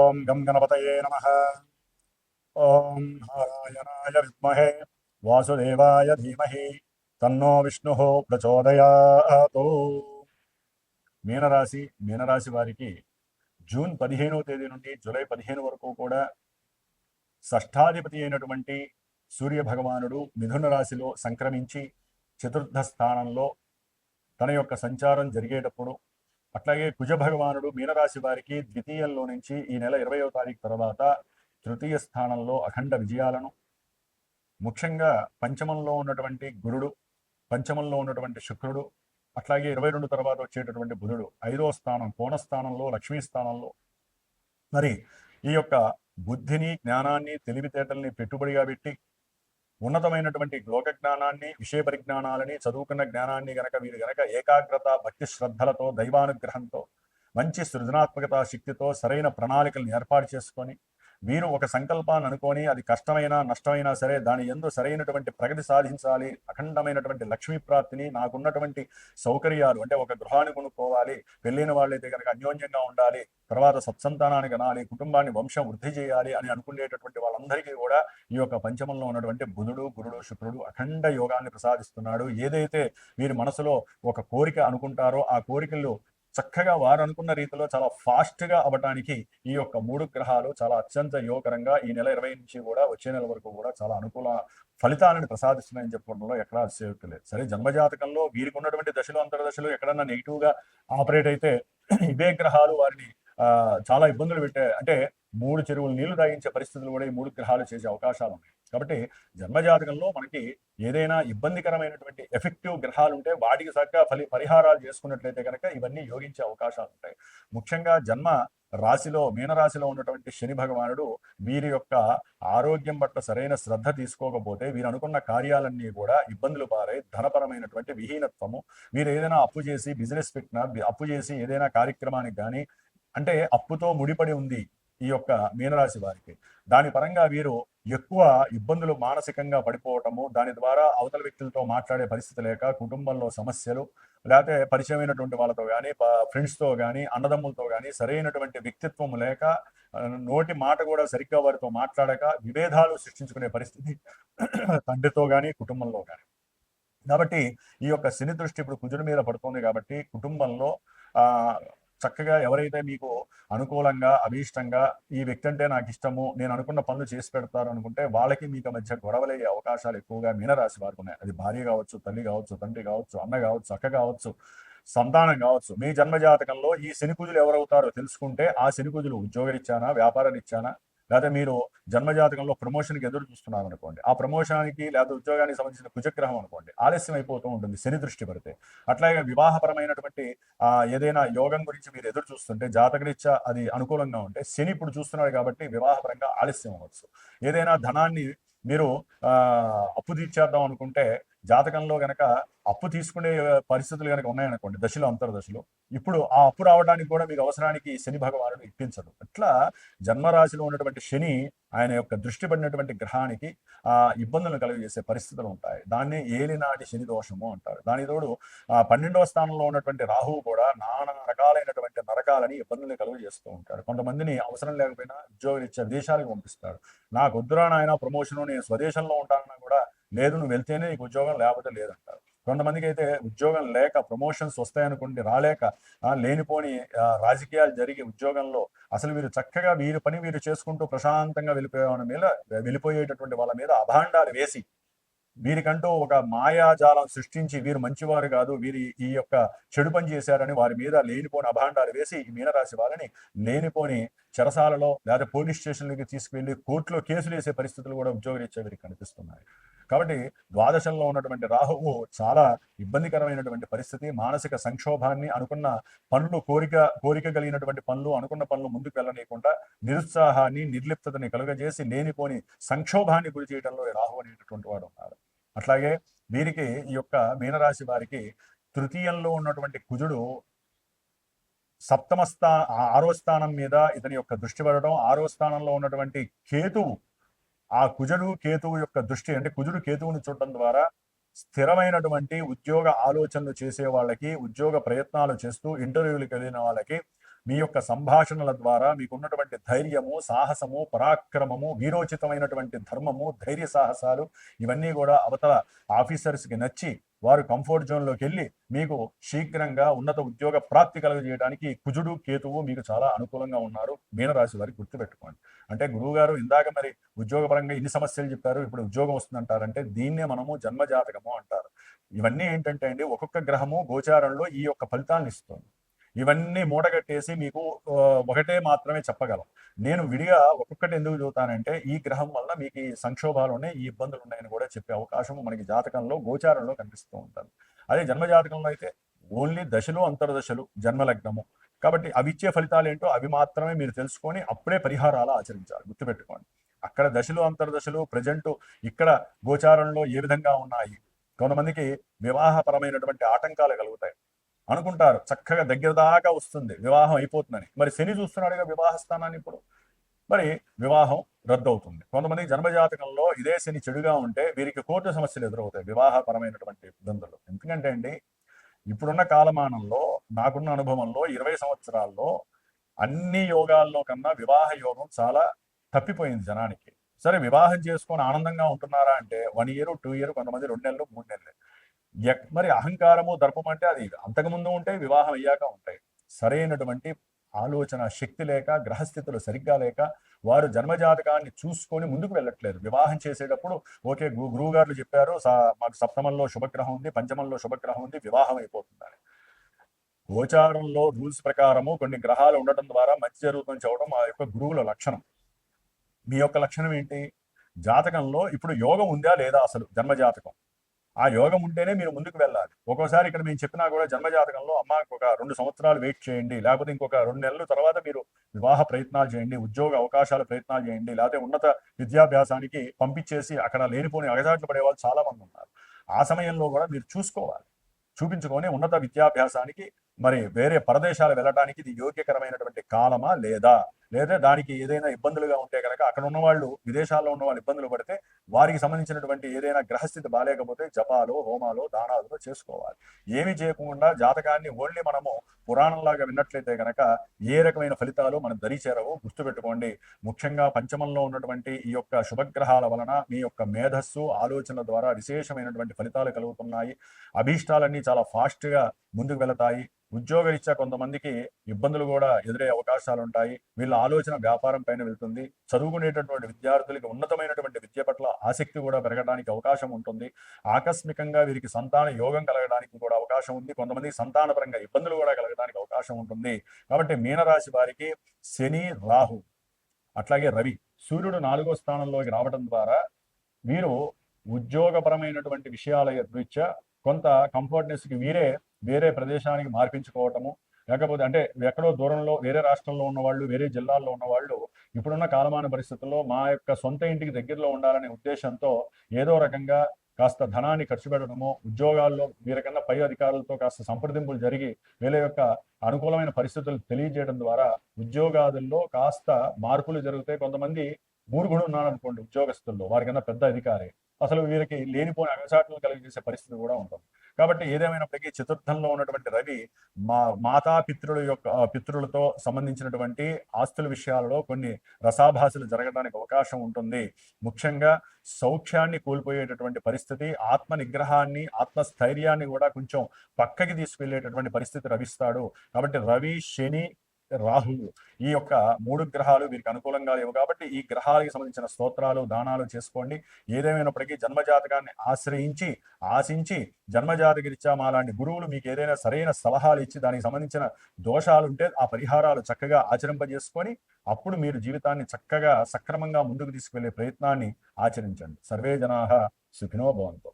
ఓం గం గణపతయే నమః. ఓం నారాయణాయ విద్మహే వాసుదేవాయ ధీమహి తన్నో విష్ణుః ప్రచోదయాత్. మీనరాశి వారికి జూన్ 15వ తేదీ నుండి జూలై 15 వరకు కూడా షష్ఠాధిపతి అయినటువంటి సూర్య భగవానుడు మిథున రాశిలో సంక్రమించి చతుర్థ స్థానంలో తన యొక్క సంచారం జరిగేటప్పుడు, అట్లాగే కుజ భగవానుడు మీనరాశి వారికి ద్వితీయంలో నుంచి ఈ నెల 20వ తారీఖు తర్వాత తృతీయ స్థానంలో అఖండ విజయాలను, ముఖ్యంగా పంచమంలో ఉన్నటువంటి గురుడు, పంచమంలో ఉన్నటువంటి శుక్రుడు, అట్లాగే 22 తర్వాత వచ్చేటటువంటి బుధుడు 5వ స్థానం కోణస్థానంలో లక్ష్మీ స్థానంలో మరి ఈ యొక్క బుద్ధిని, జ్ఞానాన్ని, తెలివితేటల్ని పెట్టుబడిగా పెట్టి ఉన్నతమైనటువంటి లోక జ్ఞానాన్ని, విషయ పరిజ్ఞానాలని, చదువుకున్న జ్ఞానాన్ని వీరు గనక ఏకాగ్రత, భక్తి శ్రద్ధలతో, దైవానుగ్రహంతో, మంచి సృజనాత్మకత శక్తితో సరైన ప్రణాళికలను ఏర్పాటు చేసుకొని వీరు ఒక సంకల్పాన్ని అనుకొని అది కష్టమైనా నష్టమైనా సరే దాని యందు సరైనటువంటి ప్రగతి సాధించాలి, అఖండమైనటువంటి లక్ష్మీ ప్రాప్తిని, నాకున్నటువంటి సౌకర్యాలు అంటే ఒక గృహాన్ని కొనుక్కోవాలి, పెళ్ళైన వాళ్ళైతే కనుక అన్యోన్యంగా ఉండాలి, తర్వాత సత్సంతానాన్ని కనాలి, కుటుంబాన్ని వంశం వృద్ధి చేయాలి అని అనుకునేటటువంటి వాళ్ళందరికీ కూడా ఈ యొక్క పంచమంలో ఉన్నటువంటి బుధుడు, గురుడు, శుక్రుడు అఖండ యోగాన్ని ప్రసాదిస్తున్నాడు. ఏదైతే వీరి మనసులో ఒక కోరిక అనుకుంటారో ఆ కోరికలు చక్కగా వారు అనుకున్న రీతిలో చాలా ఫాస్ట్గా అవ్వటానికి ఈ యొక్క 3 గ్రహాలు చాలా అత్యంత యోగకరంగా ఈ నెల 20 నుంచి కూడా వచ్చే నెల వరకు కూడా చాలా అనుకూల ఫలితాలను ప్రసాదిస్తున్నాయని చెప్పుకోవడంలో ఎక్కడా అతిశయోక్తి లేదు. సరే, జన్మజాతకంలో వీరికి ఉన్నటువంటి దశలు అంతర్దశలు ఎక్కడన్నా నెగిటివ్గా ఆపరేట్ అయితే ఇవే గ్రహాలు వారిని చాలా ఇబ్బందులు అంటే 3 చెరువులు నీళ్లు తాగించే పరిస్థితులు కూడా ఈ 3 గ్రహాలు చేసే అవకాశాలు ఉన్నాయి. కాబట్టి జన్మజాతకంలో మనకి ఏదైనా ఇబ్బందికరమైనటువంటి ఎఫెక్టివ్ గ్రహాలు ఉంటే వాటికి చక్కగా పరిహారాలు చేసుకున్నట్లయితే కనుక ఇవన్నీ యోగించే అవకాశాలు ఉంటాయి. ముఖ్యంగా జన్మ రాశిలో మీనరాశిలో ఉన్నటువంటి శని భగవానుడు వీరి యొక్క ఆరోగ్యం పట్ల సరైన శ్రద్ధ తీసుకోకపోతే వీరు అనుకున్న కార్యాలన్నీ కూడా ఇబ్బందులు పారై ధనపరమైనటువంటి విహీనత్వము, వీరు ఏదైనా అప్పు చేసి బిజినెస్ పెట్టినా, అప్పు చేసి ఏదైనా కార్యక్రమానికి కానీ అంటే అప్పుతో ముడిపడి ఉంది ఈ యొక్క మీనరాశి వారికి, దాని పరంగా వీరు ఎక్కువ ఇబ్బందులు మానసికంగా పడిపోవటము, దాని ద్వారా అవతల వ్యక్తులతో మాట్లాడే పరిస్థితి లేక కుటుంబంలో సమస్యలు, లేకపోతే పరిచయమైనటువంటి వాళ్ళతో కానీ ఫ్రెండ్స్తో కానీ అన్నదమ్ములతో కానీ సరైనటువంటి వ్యక్తిత్వం లేక నోటి మాట కూడా సరిగ్గా వారితో మాట్లాడక విభేదాలు సృష్టించుకునే పరిస్థితి తండ్రితో కానీ కుటుంబంలో కానీ. కాబట్టి ఈ యొక్క శని దృష్టి ఇప్పుడు కుజుడి మీద పడుతుంది కాబట్టి కుటుంబంలో చక్కగా ఎవరైతే మీకు అనుకూలంగా, అభీష్టంగా ఈ వ్యక్తి అంటే నాకు ఇష్టము, నేను అనుకున్న పనులు చేసి పెడతారు అనుకుంటే వాళ్ళకి మీకు మధ్య గొడవలయ్యే అవకాశాలు ఎక్కువగా మీనరాశి వారికి ఉన్నాయి. అది భార్య కావచ్చు, తల్లి కావచ్చు, తండ్రి కావచ్చు, అన్న కావచ్చు, అక్క కావచ్చు, సంతానం కావచ్చు. మీ జన్మజాతకంలో ఈ శనికుజులు ఎవరవుతారో తెలుసుకుంటే ఆ శనికుజులు ఉద్యోగరీత్యానా, వ్యాపారరీత్యానా, లేదా మీరు జన్మజాతకంలో ప్రమోషన్కి ఎదురు చూస్తున్నారు అనుకోండి, ఆ ప్రమోషన్కి లేదా ఉద్యోగానికి సంబంధించిన కుజగ్రహం అనుకోండి ఆలస్యం అయిపోతూ ఉంటుంది శని దృష్టి పడితే. అట్లాగే వివాహపరమైనటువంటి ఏదైనా యోగం గురించి మీరు ఎదురు చూస్తుంటే జాతకరీత్యా అది అనుకూలంగా ఉంటే శని ఇప్పుడు చూస్తున్నాడు కాబట్టి వివాహపరంగా ఆలస్యం అవ్వచ్చు. ఏదైనా ధనాన్ని మీరు అప్పు తీర్చేద్దాం అనుకుంటే జాతకంలో గనక అప్పు తీసుకునే పరిస్థితులు కనుక ఉన్నాయనుకోండి దశలో అంతర్దశలో, ఇప్పుడు ఆ అప్పు రావడానికి కూడా మీకు అవసరానికి శని భగవానుడు ఇప్పించడు. అట్లా జన్మరాశిలో ఉన్నటువంటి శని ఆయన యొక్క దృష్టి పడినటువంటి గ్రహానికి ఇబ్బందులను కలుగజేసే పరిస్థితులు ఉంటాయి. దాన్ని ఏలినాటి శని దోషము అంటారు. దాని తోడు 12వ స్థానంలో ఉన్నటువంటి రాహువు కూడా నానా రకాలైనటువంటి నరకాలని ఇబ్బందులు కలుగజేస్తూ ఉంటాడు. కొంతమందిని అవసరం లేకపోయినా ఉద్యోగరీత్యా విదేశాలకు పంపిస్తాడు. నాకు వద్దురా నాయన ప్రమోషను, నేను స్వదేశంలో ఉంటానన్నా కూడా లేదు, నువ్వు వెళ్తేనే నీకు ఉద్యోగం లేకపోతే లేదంటారు. కొంతమందికి అయితే ఉద్యోగం లేక ప్రమోషన్స్ వస్తాయనుకోండి రాలేక లేనిపోని రాజకీయాలు జరిగి ఉద్యోగంలో అసలు వీరు చక్కగా వీరి పని వీరు చేసుకుంటూ ప్రశాంతంగా వెళ్ళిపోయేటటువంటి వాళ్ళ మీద అభాండాలు వేసి వీరికంటూ ఒక మాయాజాలం సృష్టించి వీరు మంచివారు కాదు, వీరి ఈ యొక్క చెడు పని చేశారని వారి మీద లేనిపోని అభాండాలు వేసి ఈ మీనరాశి వారిని లేనిపోని చెరసాలలో లేదా పోలీస్ స్టేషన్లకి తీసుకువెళ్ళి కోర్టులో కేసులు వేసే పరిస్థితులు కూడా ఉద్యోగరీత్యా వీరికి కనిపిస్తున్నాయి. కాబట్టి ద్వాదశంలో ఉన్నటువంటి రాహువు చాలా ఇబ్బందికరమైనటువంటి పరిస్థితి, మానసిక సంక్షోభాన్ని, అనుకున్న పనులు కోరిక కలిగినటువంటి పనులు, అనుకున్న పనులు ముందుకు వెళ్ళనీయకుండా నిరుత్సాహాన్ని, నిర్లిప్తతని కలుగజేసి లేనిపోని సంక్షోభాన్ని గురి చేయడంలో రాహువు అనేటటువంటి వాడు ఉన్నారు. అట్లాగే వీరికి ఈ యొక్క మీనరాశి వారికి తృతీయంలో ఉన్నటువంటి కుజుడు 6వ స్థానం మీద ఇతని యొక్క దృష్టి పడడం, 6వ స్థానంలో ఉన్నటువంటి కేతువు ఆ కుజుడు కేతువు యొక్క దృష్టి అంటే కుజుడు కేతువుని చూడటం ద్వారా స్థిరమైనటువంటి ఉద్యోగ ఆలోచనలు చేసే వాళ్ళకి, ఉద్యోగ ప్రయత్నాలు చేస్తూ ఇంటర్వ్యూలకు వెళ్ళిన వాళ్ళకి మీ యొక్క సంభాషణల ద్వారా మీకున్నటువంటి ధైర్యము, సాహసము, పరాక్రమము, వీరోచితమైనటువంటి ధర్మము, ధైర్య సాహసాలు ఇవన్నీ కూడా అవతల ఆఫీసర్స్కి నచ్చి వారు కంఫర్ట్ జోన్లోకి వెళ్ళి మీకు శీఘ్రంగా ఉన్నత ఉద్యోగ ప్రాప్తి కలుగజేయడానికి కుజుడు, కేతువు మీకు చాలా అనుకూలంగా ఉన్నారు. మీనరాశి వారికి గుర్తుపెట్టుకోండి. అంటే గురువుగారు ఇందాక మరి ఉద్యోగపరంగా ఇన్ని సమస్యలు చెప్పారు, ఇప్పుడు ఉద్యోగం వస్తుందంటారంటే దీన్నే మనము జన్మజాతకము అంటారు. ఇవన్నీ ఏంటంటే అండి, ఒక్కొక్క గ్రహము గోచారంలో ఈ యొక్క ఫలితాలను ఇస్తుంది. ఇవన్నీ మూటగట్టేసి మీకు ఒకటే మాత్రమే చెప్పగలం. నేను విడిగా ఒక్కొక్కటి ఎందుకు చదువుతానంటే ఈ గ్రహం వల్ల మీకు ఈ సంక్షోభాలు ఉన్నాయి, ఈ ఇబ్బందులు ఉన్నాయని కూడా చెప్పే అవకాశం మనకి జాతకంలో గోచారంలో కనిపిస్తూ ఉంటుంది. అదే జన్మజాతకంలో అయితే ఓన్లీ దశలు, అంతర్దశలు, జన్మలగ్నము. కాబట్టి అవి ఇచ్చే ఫలితాలు ఏంటో అవి మాత్రమే మీరు తెలుసుకొని అప్పుడే పరిహారాలు ఆచరించాలి. గుర్తుపెట్టుకోండి. అక్కడ దశలు, అంతర్దశలు ప్రజెంట్ ఇక్కడ గోచారంలో ఏ విధంగా ఉన్నాయి. కొంతమందికి వివాహపరమైనటువంటి ఆటంకాలు కలుగుతాయి. అనుకుంటారు చక్కగా దగ్గర దాకా వస్తుంది, వివాహం అయిపోతుందని. మరి శని చూస్తున్నాడుగా వివాహ స్థానాన్ని. ఇప్పుడు మరి వివాహం రద్దు అవుతుంది. కొంతమంది జన్మజాతకంలో ఇదే శని చెడుగా ఉంటే వీరికి కోర్టు సమస్యలు ఎదురవుతాయి, వివాహపరమైనటువంటి ఇబ్బందులు. ఎందుకంటే అండి, ఇప్పుడున్న కాలమానంలో నాకున్న అనుభవంలో 20 సంవత్సరాల్లో అన్ని యోగాల్లో కన్నా వివాహ యోగం చాలా తప్పిపోయింది జనానికి. సరే, వివాహం చేసుకొని ఆనందంగా ఉంటున్నారా అంటే 1 ఇయర్, 2 ఇయర్, కొంతమంది 2 నెలలు, 3 నెలలు. మరి అహంకారము, దర్పం అంటే అది అంతకుముందు ఉంటాయి, వివాహం అయ్యాక ఉంటాయి. సరైనటువంటి ఆలోచన శక్తి లేక, గ్రహస్థితులు సరిగ్గా లేక వారు జన్మజాతకాన్ని చూసుకొని ముందుకు వెళ్ళట్లేదు. వివాహం చేసేటప్పుడు ఓకే, గురువు గారు చెప్పారు మాకు సప్తమంలో శుభగ్రహం ఉంది, పంచమంలో శుభగ్రహం ఉంది, వివాహం అయిపోతుందని. గోచారంలో రూల్స్ ప్రకారము కొన్ని గ్రహాలు ఉండటం ద్వారా మంచి జరుగుతుందని చెప్పడం ఆ యొక్క గురువుల లక్షణం. మీ యొక్క లక్షణం ఏంటి? జాతకంలో ఇప్పుడు యోగం ఉందా లేదా, అసలు జన్మజాతకం. ఆ యోగం ఉంటేనే మీరు ముందుకు వెళ్ళాలి. ఒక్కోసారి ఇక్కడ మేము చెప్పినా కూడా జన్మజాతకంలో అమ్మ ఒక 2 సంవత్సరాలు వెయిట్ చేయండి, లేకపోతే ఇంకొక 2 నెలల తర్వాత మీరు వివాహ ప్రయత్నాలు చేయండి, ఉద్యోగ అవకాశాల ప్రయత్నాలు చేయండి, లేకపోతే ఉన్నత విద్యాభ్యాసానికి పంపించేసి అక్కడ లేనిపోని అగచాట్లు పడే వాళ్ళు చాలా మంది ఉన్నారు. ఆ సమయంలో కూడా మీరు చూపించుకొని ఉన్నత విద్యాభ్యాసానికి మరి వేరే పరదేశాలు వెళ్ళడానికి ఇది యోగ్యకరమైనటువంటి కాలమా లేదా దానికి ఏదైనా ఇబ్బందులుగా ఉంటే కనుక అక్కడ ఉన్న వాళ్ళు, విదేశాల్లో ఉన్న వాళ్ళు ఇబ్బందులు పడితే వారికి సంబంధించినటువంటి ఏదైనా గ్రహస్థితి బాగాలేకపోతే జపాలు, హోమాలు, దానాలు చేసుకోవాలి. ఏమి చేయకుండా జాతకాన్ని ఓన్లీ మనము పురాణంలాగా విన్నట్లయితే కనుక ఏ రకమైన ఫలితాలు మనం దరి చేరవు. గుర్తుపెట్టుకోండి. ముఖ్యంగా పంచమంలో ఉన్నటువంటి ఈ యొక్క శుభగ్రహాల వలన మీ యొక్క మేధస్సు, ఆలోచన ద్వారా విశేషమైనటువంటి ఫలితాలు కలుగుతున్నాయి. అభీష్టాలన్నీ చాలా ఫాస్ట్గా ముందుకు వెళతాయి. ఉద్యోగరీత్యా కొంతమందికి ఇబ్బందులు కూడా ఎదురయ్యే అవకాశాలు ఉంటాయి. వీళ్ళ ఆలోచన వ్యాపారం పైన వెళ్తుంది. చదువుకునేటటువంటి విద్యార్థులకి ఉన్నతమైనటువంటి విద్య పట్ల ఆసక్తి కూడా పెరగడానికి అవకాశం ఉంటుంది. ఆకస్మికంగా వీరికి సంతాన యోగం కలగడానికి కూడా అవకాశం ఉంది. కొంతమంది సంతానపరంగా ఇబ్బందులు కూడా కలగడానికి అవకాశం ఉంటుంది. కాబట్టి మీనరాశి వారికి శని, రాహు, అట్లాగే రవి, సూర్యుడు 4వ స్థానంలోకి రావడం ద్వారా వీరు ఉద్యోగపరమైనటువంటి విషయాల రీత్యా కొంత కంఫర్ట్నెస్కి వేరే ప్రదేశానికి మార్పించుకోవటము, లేకపోతే అంటే ఎక్కడో దూరంలో వేరే రాష్ట్రంలో ఉన్నవాళ్ళు, వేరే జిల్లాల్లో ఉన్నవాళ్ళు ఇప్పుడున్న కాలమాన పరిస్థితుల్లో మా యొక్క సొంత ఇంటికి దగ్గరలో ఉండాలనే ఉద్దేశంతో ఏదో రకంగా కాస్త ధనాన్ని ఖర్చు పెట్టడము, ఉద్యోగాల్లో వీరికన్నా పై అధికారులతో కాస్త సంప్రదింపులు జరిగి వీళ్ళ యొక్క అనుకూలమైన పరిస్థితులు తెలియజేయడం ద్వారా ఉద్యోగాదుల్లో కాస్త మార్పులు జరుగుతాయి. కొంతమంది మూర్ఖుడు ఉన్నారనుకోండి ఉద్యోగస్తుల్లో, వారికన్నా పెద్ద అధికారి, అసలు వీరికి లేనిపోని అగచాట్లు కలిగజేసే పరిస్థితి కూడా ఉంటుంది. కాబట్టి ఏదేమైనప్పటికీ చతుర్థంలో ఉన్నటువంటి రవి పితృలతో సంబంధించినటువంటి ఆస్తుల విషయాలలో కొన్ని రసాభాసలు జరగడానికి అవకాశం ఉంటుంది. ముఖ్యంగా సౌఖ్యాన్ని కోల్పోయేటటువంటి పరిస్థితి, ఆత్మ నిగ్రహాన్ని, ఆత్మస్థైర్యాన్ని కూడా కొంచెం పక్కకి తీసుకెళ్లేటటువంటి పరిస్థితి రవిస్తాడు. కాబట్టి రవి, శని, రాహువు ఈ యొక్క 3 గ్రహాలు వీరికి అనుకూలంగా లేవు. కాబట్టి ఈ గ్రహాలకు సంబంధించిన స్తోత్రాలు, దానాలు చేసుకోండి. ఏదేమైనప్పటికీ జన్మజాతకాన్ని ఆశించి జన్మజాతకరీత్యా మాలాంటి గురువులు మీకు ఏదైనా సరైన సలహాలు ఇచ్చి దానికి సంబంధించిన దోషాలు ఉంటే ఆ పరిహారాలు చక్కగా ఆచరింపజేసుకొని అప్పుడు మీరు జీవితాన్ని చక్కగా సక్రమంగా ముందుకు తీసుకువెళ్లే ప్రయత్నాన్ని ఆచరించండి. సర్వే జనాః సుఖినో భవంతు.